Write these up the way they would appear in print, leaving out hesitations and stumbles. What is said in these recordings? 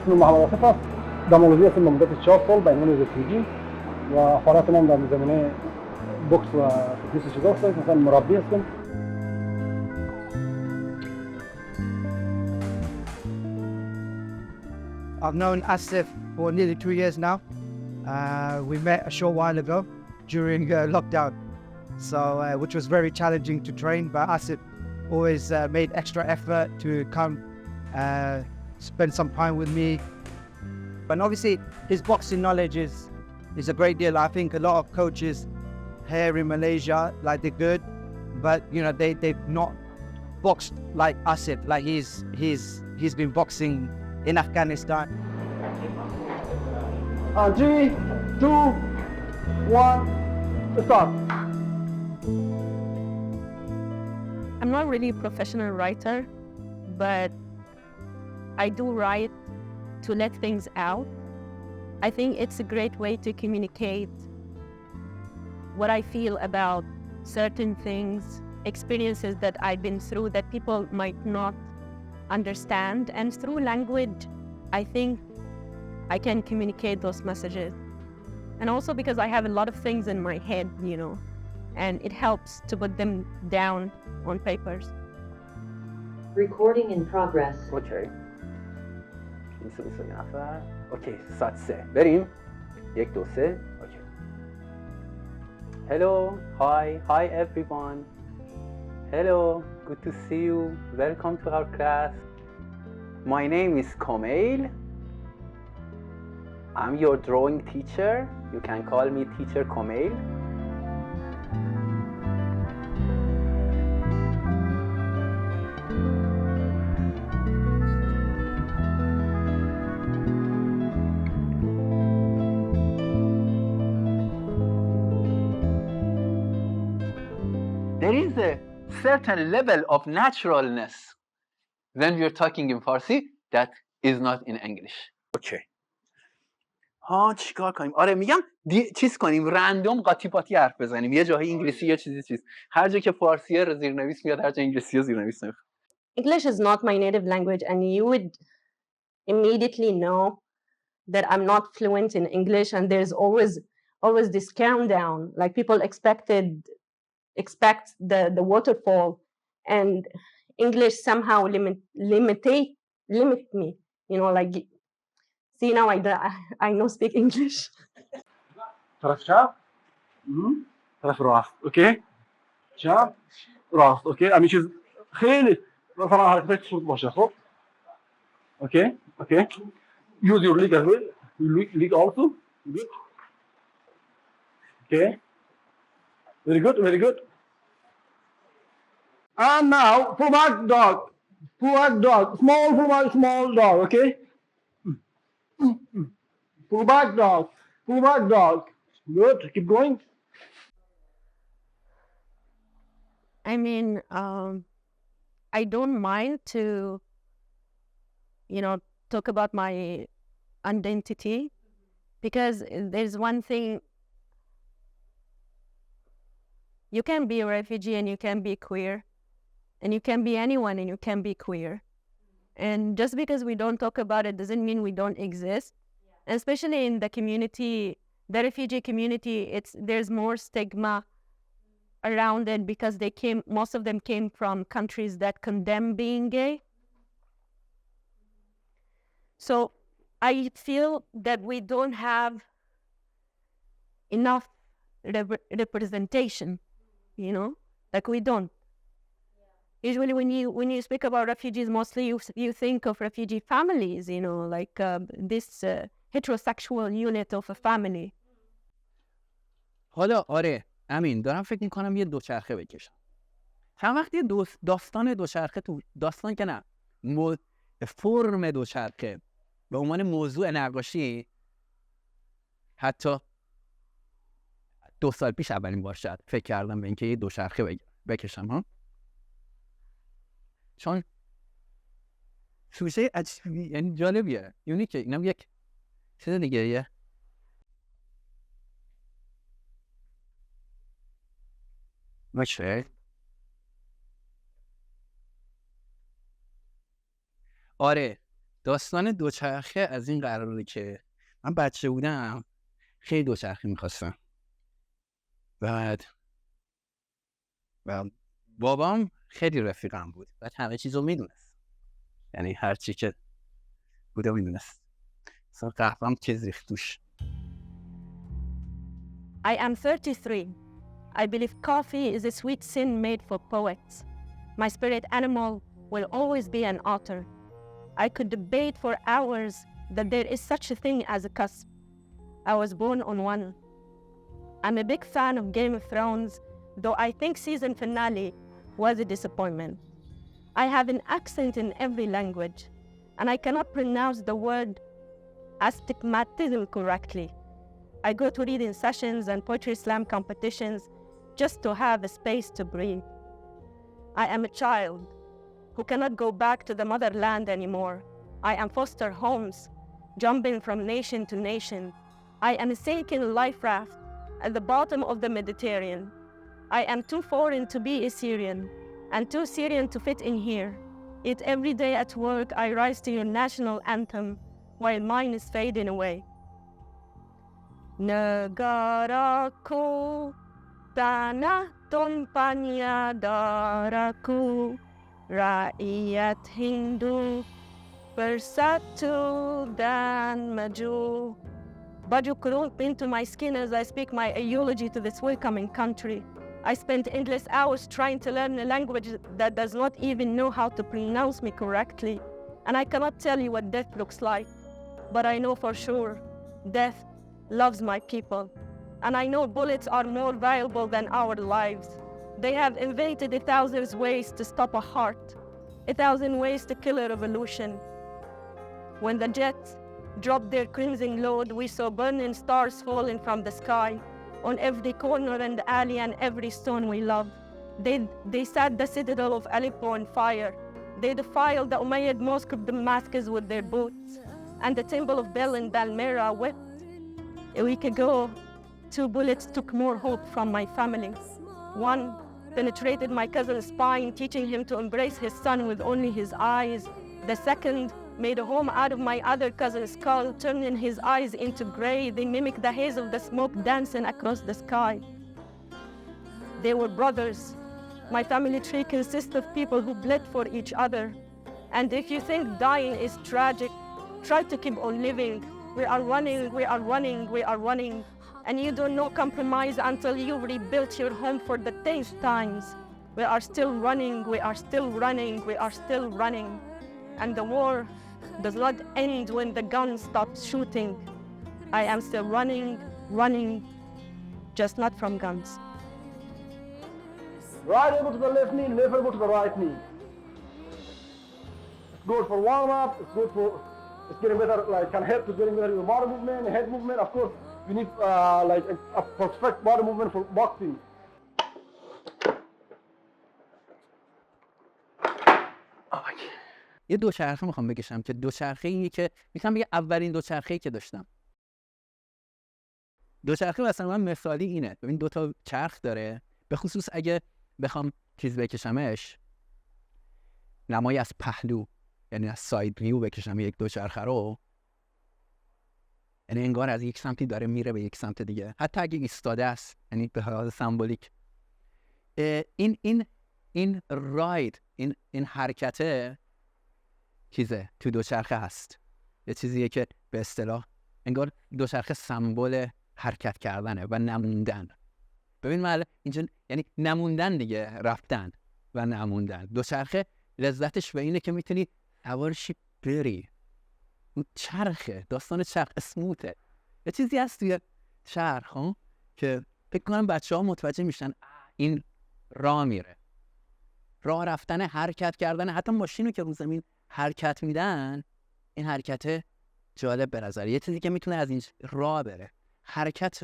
اسم محمد آصف است. دامولوژی هستم به مدت 4 سال به عنوان رفیجی و فعالیت من در زمینه بوکس و فتنس چیزا است. مثلا مربی هستم. I've known Asif for nearly 2 years now. We met a short while ago during lockdown, so which was very challenging to train, but Asif always made extra effort to come spend some time with me. But obviously his boxing knowledge is a great deal. I think a lot of coaches here in Malaysia, like, they're good, but they've not boxed like Asif. Like he's been boxing in Afghanistan. 3, 2, 1, start. I'm not really a professional writer, but I do write to let things out. I think it's a great way to communicate what I feel about certain things, experiences that I've been through that people might not understand. And through language, I think I can communicate those messages. And also because I have a lot of things in my head, and it helps to put them down on papers. Recording in progress. اوکی. 223 نفر. اوکی، ساعت 3. بریم. 1 2 3. اوکی. Hello, hi everyone. Hello, good to see you. Welcome to our class. My name is Komail. I'm your drawing teacher. You can call me teacher Komail. There is a certain level of naturalness when we're talking in Farsi that is not in English. Okay. ها چیکار کنیم؟ آره میگم چیز کنیم، رندوم قاطی پاتی حرف بزنیم. یه جایی انگلیسی یه چیز. هر جا که فارسیه زیرنویس میاد، هر جا انگلیسیه زیرنویس نمیاد. English is not my native language, and you would immediately know that I'm not fluent in English, and there's always this countdown, like people expect the waterfall, and English somehow limit me, like, see, now I know speak English. طرف چپ. طرف راست. اوکی. چپ راست. اوکی. همین چیز خیلی مثلا حرکت سود باشه. خب. اوکی. اوکی. Use your leg as well. Leg also. Good. Okay. Very good. Very good. And now pull back dog. Pull back dog. Small dog. Okay. Pull back dog. Pull back dog. Good. Keep going. I mean, I don't mind to, talk about my identity, because there's one thing: you can be a refugee and you can be queer, and you can be anyone and you can be queer. And just because we don't talk about it doesn't mean we don't exist. And especially in the community, the refugee community, there's more stigma around it, because most of them came from countries that condemn being gay. So I feel that we don't have enough representation, like we don't. Usually when you speak about refugees, mostly you think of refugee families, like this heterosexual unit of a family. حالا آره امین، دارم فکر میکنم یه دوچرخه بکشم. چند وقتی داستان دوچرخه تو داستان که نه فرم دوچرخه به عنوان موضوع نقاشی، حتی 2 سال پیش اولین بار شد فکر کردم به اینکه یه دوچرخه بکشم ها، چون سوژه عجیبی، یعنی جالبیه، یونیکه. اینم یک چیز دیگه یه مشه. آره داستان دوچرخه از این قراره که من بچه بودم خیلی دوچرخه میخواستم. و بابام خیلی رفیقم بود و همه چیزو میدونست، یعنی هر چی که بوده میدونست. مثلا قهوه‌ام تیز ریخت توش. I am 33. I believe coffee is a sweet sin made for poets. My spirit animal will always be an otter. I could debate for hours that there is such a thing as a cusp. I was born on one. I'm a big fan of Game of Thrones, though I think season finale was a disappointment. I have an accent in every language, and I cannot pronounce the word astigmatism correctly. I go to reading sessions and poetry slam competitions just to have a space to breathe. I am a child who cannot go back to the motherland anymore. I am foster homes, jumping from nation to nation. I am a sinking life raft at the bottom of the Mediterranean. I am too foreign to be a Syrian, and too Syrian to fit in here. Yet every day at work I rise to your national anthem while mine is fading away. Negaraku, tanah tumpahnya darahku, rakyat Hindu bersatu dan maju. Baju crawled into my skin as I speak my eulogy to this welcoming country. I spent endless hours trying to learn a language that does not even know how to pronounce me correctly. And I cannot tell you what death looks like, but I know for sure death loves my people. And I know bullets are more valuable than our lives. They have invented 1,000 ways to stop a heart, 1,000 ways to kill a revolution. When the jets dropped their crimson load, we saw burning stars falling from the sky on every corner and alley and every stone we love. They set the citadel of Aleppo on fire. They defiled the Umayyad Mosque of Damascus with their boots, and the temple of Bel in Palmyra wept. A week ago, 2 bullets took more hope from my family. One penetrated my cousin's spine, teaching him to embrace his son with only his eyes. The second made a home out of my other cousin's skull, turning his eyes into gray. They mimicked the haze of the smoke dancing across the sky. They were brothers. My family tree consists of people who bled for each other. And if you think dying is tragic, try to keep on living. We are running, we are running, we are running. And you don't know compromise until you've rebuilt your home for the 10th times. We are still running, we are still running, we are still running. And the war does not end when the gun stops shooting. I am still running, running, just not from guns. Right elbow to the left knee, left elbow to the right knee. It's good for warm up, it's good for, it's getting better, like can help to getting better your body movement, head movement. Of course, we need like a perfect body movement for boxing. یه دوچرخه میخوام بکشم که دوچرخه‌ای که میخوام بگم اولین دوچرخه‌ای که داشتم. دوچرخه مثلا من مثالی اینه. ببین 2 تا چرخ داره. به خصوص اگه بخوام چیز بکشمش، نمایی از پهلو، یعنی از ساید ویو بکشم یک دوچرخه رو، یعنی انگار از یک سمتی داره میره به یک سمت دیگه، حتی اگه ایستاده است، یعنی به لحاظ سمبولیک. این راید، این حرکته چیزه تو دوچرخه هست. یه چیزیه که به اصطلاح انگار دوچرخه سمبل حرکت کردنه و نموندن. ببین من اینجا یعنی نموندن دیگه، رفتن و نموندن. دوچرخه لذتش به اینه که میتونی سوارشی بری. اون چرخه، داستان چرخ اسموته. یه چیزی هست توی چرخ که فکر کنم بچه‌ها متوجه میشن این راه میره. راه رفتن، حرکت کردن، حتی ماشینو که رو زمین حرکت میدن، این حرکت جالب به نظر. یه چیزی که میتونه از این راه بره. حرکت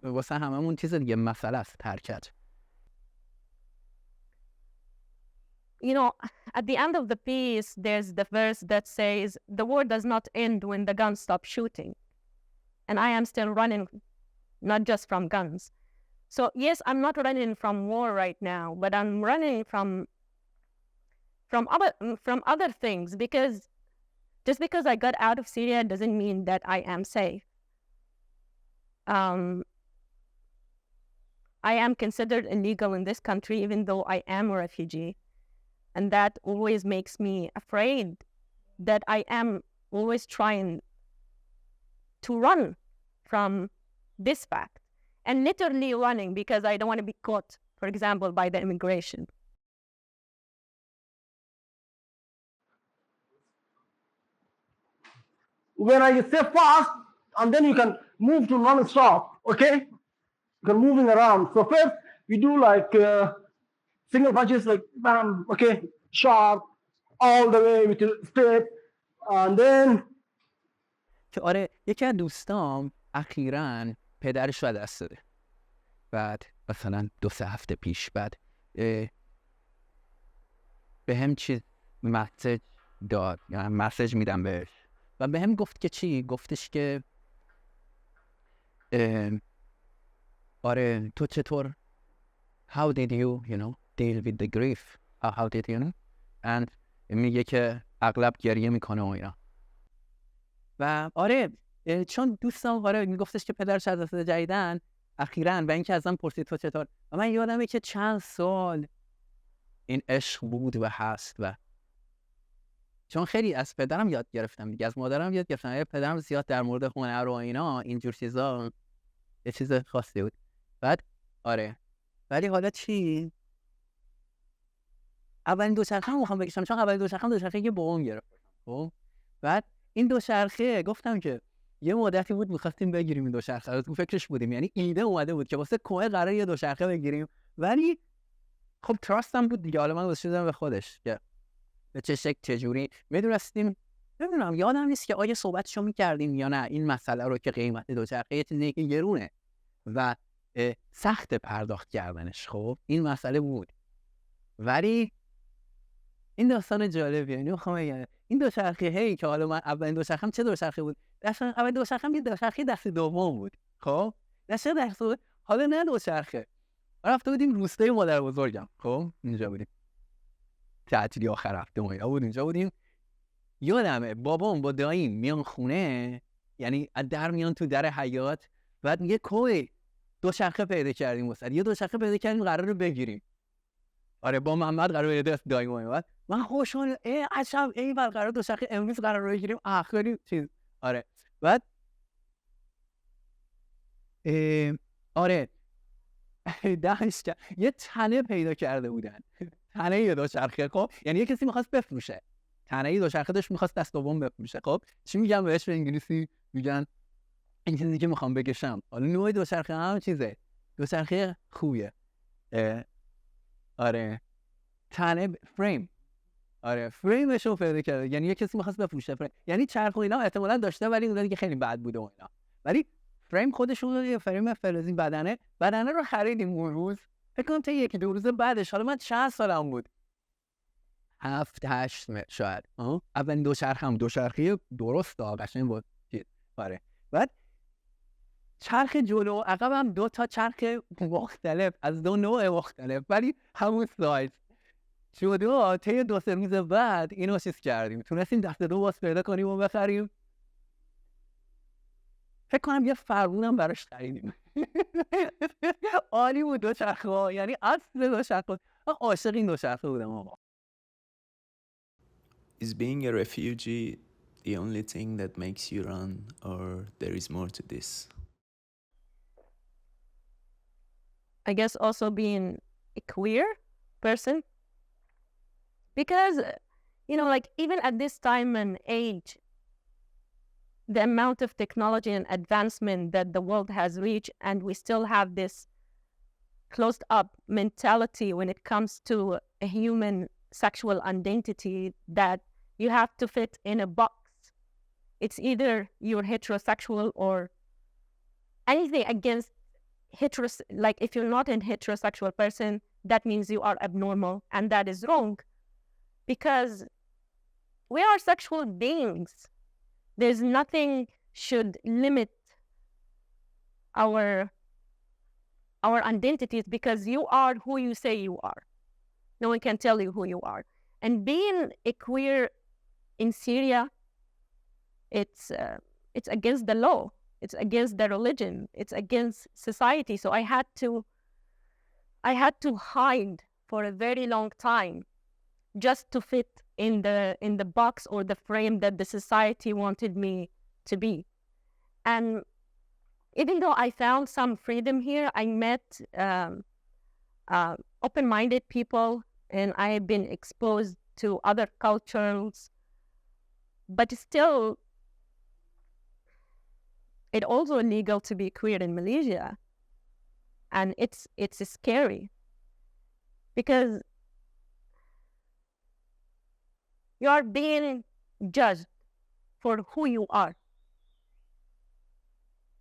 واسه هممون چیز دیگه، مسئله است حرکت. You know, at the end of the piece, there's the verse that says, the war does not end when the guns stop shooting. And I am still running, not just from guns. So yes, I'm not running from war right now, but I'm running from other things, because just because I got out of Syria doesn't mean that I am safe. I am considered illegal in this country, even though I am a refugee. And that always makes me afraid that I am always trying to run from this fact. And literally running because I don't want to be caught, for example, by the immigration. When I say fast, and then you can move to non-stop, okay? You can moving around. So first, we do like single punches, like bam, okay, sharp, all the way with your straight, and then که آره یکی از دوستام اخیراً پدرش رو از دست داده. بعد مثلا 2-3 هفته پیش بعد به هم چیز مسیج داد، یعنی مسیج میدم بهش و به هم گفت که چی؟ گفتش که آره تو چطور how did you deal with the grief how did you and میگه که اغلب گریه میکنه و اینا. و آره چون دوستم آره میگفتش که پدرش از دست جدیدن اخیراً و اینکه ازم پرسید تو چطور و من یادمه که چند سال این عشق بود و هست و چون خیلی از پدرم یاد گرفتم دیگه، از مادرم یاد گرفتم. پدرم زیاد در مورد هنر و اینا اینجور چیزا یه چیز خاصی بود. بعد آره ولی حالا چی؟ اولین دوچرخه میخوام بکشم چون اولین دوچرخه که بابام گرفت. خب بعد این دوچرخه گفتم که یه مدتی بود می‌خواستیم بگیریم این دوچرخه رو، تو فکرش بودیم، یعنی ایده اومده بود که واسه کوه قراره یه دوچرخه بگیریم، ولی خب تراستم بود دیگه. حالا من واسه شدم به خودش که به چه شکل چه جوری میدونستیم. نمیدونم یادم نیست که آیا صحبتشو می‌کردیم یا نه این مسئله رو که قیمت دوچرخه یه چیزی که گرونه و سخت پرداخت کردنش. خب این مسئله بود، ولی این داستان جالبیه. یعنی میخوام بگم این دوچرخه هی که حالا من اولین دوچرخه‌ام چه دوچرخه بود؟ اولین دوچرخه‌ام یه دوچرخه دست دوم بود. خب دست حالا نه دوچرخه، رفته بودیم روستای مادر بزرگم. خب اینجا بودیم تعطیلی آخر هفته ما بود، اینجا بودیم. یادمه بابام با داییم میان خونه، یعنی در میان تو در حیاط، بعد میگه کوی دوچرخه پیدا کردیم واسه یه دوچرخه پیدا کردیم قراره بگیریم. آره با محمد قراره یه دست داییم اومد، من خوشحال عجب قرار دوچرخه امروز قراره بگیریم آخری چیز. آره بعد آره دهش یه تنه پیدا کرده بودن، تنه یه دوچرخه. خب یعنی یه کسی می‌خواست بفروشه تنه یه دوچرخه، داشت می‌خواست دست دوم بفروشه. خب چی میگم بهش به انگلیسی؟ میگن این چیزی که می‌خوام بکشم. حالا نوع دوچرخه هم چیزه، دوچرخه خوبیه. آره تنه فریم، آره فریمش رو پیدا کرده، یعنی یه کسی می‌خواست بفروشه فریم، یعنی چرخ و اینا احتمالاً داشته ولی اون دیگه خیلی بد بوده و اینا، ولی فریم خودشون یه فریم فلزی بدنه رو خریدیم اون روز. فکر کنم تا 1-2 روز بعدش، حالا من چند سالم بود 7-8 شاید، اولین دوچرخه درست قشنگ بود. آره بعد چرخ جلو و عقبم 2 تا چرخ مختلف از 2 نوع مختلف ولی همون سایز شده. طی 2-3 روز بعد اینو چیز کردیم، تونستیم دست دو باز پیدا کنیم و بخریم. فکر کنم یه فرمونم براش خریدیم. عالی بود دوچرخه، یعنی اصل دوچرخه. عاشق این دوچرخه بودم آقا. Is being a refugee the only thing that makes you run, or there is more to this? I guess also being a queer person, because like even at this time and age, the amount of technology and advancement that the world has reached, and we still have this closed up mentality when it comes to a human sexual identity that you have to fit in a box. It's either you're heterosexual or anything against like if you're not a heterosexual person, that means you are abnormal, and that is wrong, because we are sexual beings. There's nothing should limit our identities, because you are who you say you are. No one can tell you who you are. And being a queer in Syria it's against the law, it's against the religion, it's against society. So I had to hide for a very long time just to fit in the box or the frame that the society wanted me to be. And even though I found some freedom here, I met open-minded people, and I have been exposed to other cultures, but still, it's also illegal to be queer in Malaysia. And it's scary because you are being judged for who you are,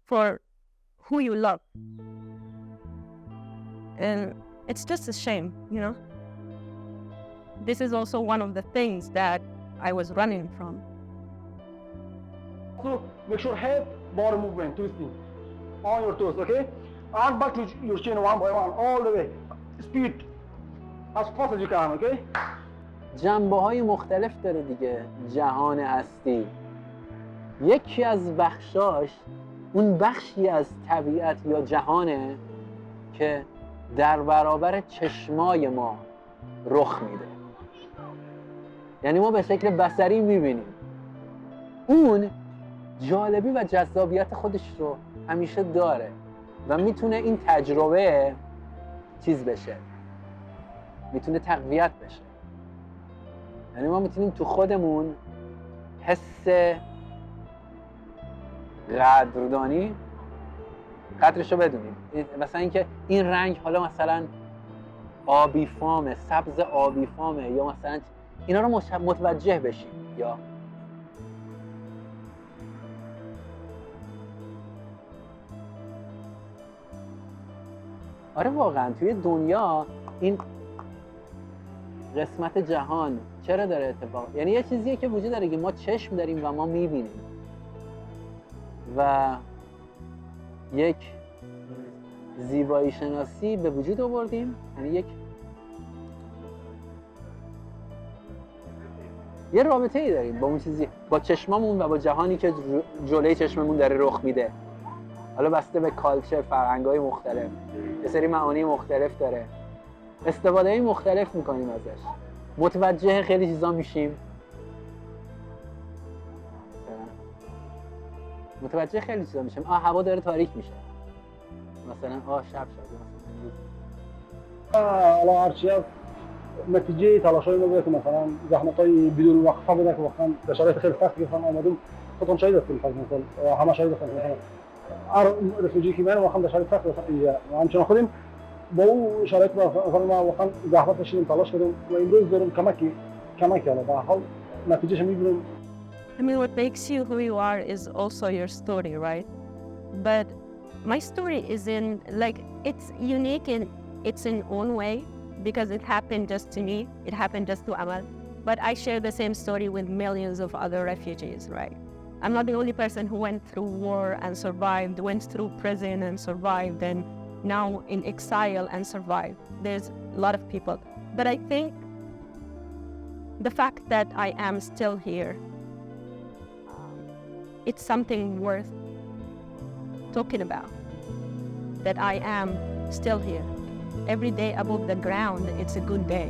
for who you love. And it's just a shame, you know? This is also one of the things that I was running from. So make sure head, body movement, twisting on your toes, okay? Arm back to your chin one by one, all the way. Speed as fast as you can, okay? جنبه‌های مختلف داره دیگه جهان هستی. یکی از بخشاش اون بخشی از طبیعت یا جهانه که در برابر چشمای ما رخ میده. یعنی ما به شکل بصری میبینیم. اون جالبی و جذابیت خودش رو همیشه داره و میتونه این تجربه چیز بشه، میتونه تقویت بشه. یعنی ما میتونیم تو خودمون حس قدردانی قدرش رو بدونیم. مثلا اینکه این رنگ حالا مثلا آبی فامه، سبز آبی فامه، یا مثلا اینا رو متوجه بشیم. یا آره واقعا توی دنیا این قسمت جهان چرا داره اتفاق، یعنی یه چیزیه که وجود داره که ما چشم داریم و ما میبینیم و یک زیبایی شناسی به وجود آوردیم، یعنی یه رابطه ای داریم با اون چیزی، با چشممون و با جهانی که جلوی چشممون داره رخ میده. حالا بسته به کالچر، فرهنگ‌های مختلف، یه سری معانی مختلف داره، استفاده‌های مختلف میکنیم ازش، متوجه خیلی چیزا میشیم، متوجه خیلی چیزا میشیم. هوا داره تاریک میشه، مثلا شب حالا هرچی از نتیجه تلاش‌های ما بوده که مثلا زحمت‌های بدون وقفه بوده که واقعا به شرایط خیلی سختی که آمدیم، خودتون شاهد هستیم، مثلا همه شاهد هستیم، مثلا هر رفیجی که میاد واقعا به شرایط سختی و همچنان خودیم با اون شرایط مثلا ما واقعا زحمت کشیدیم، تلاش کردیم و امروز داریم کمکی حالا به حال نتیجهش می‌بینیم. I mean, what makes you who you are is also your story, right? But my story is it's unique in its own way because it happened just to me, it happened just to Amal. But I share the same story with millions of other refugees, right? I'm not the only person who went through war and survived, went through prison and survived, and now in exile and survived. There's a lot of people. But I think the fact that I am still here, it's something worth talking about, that I am still here. Every day above the ground, it's a good day.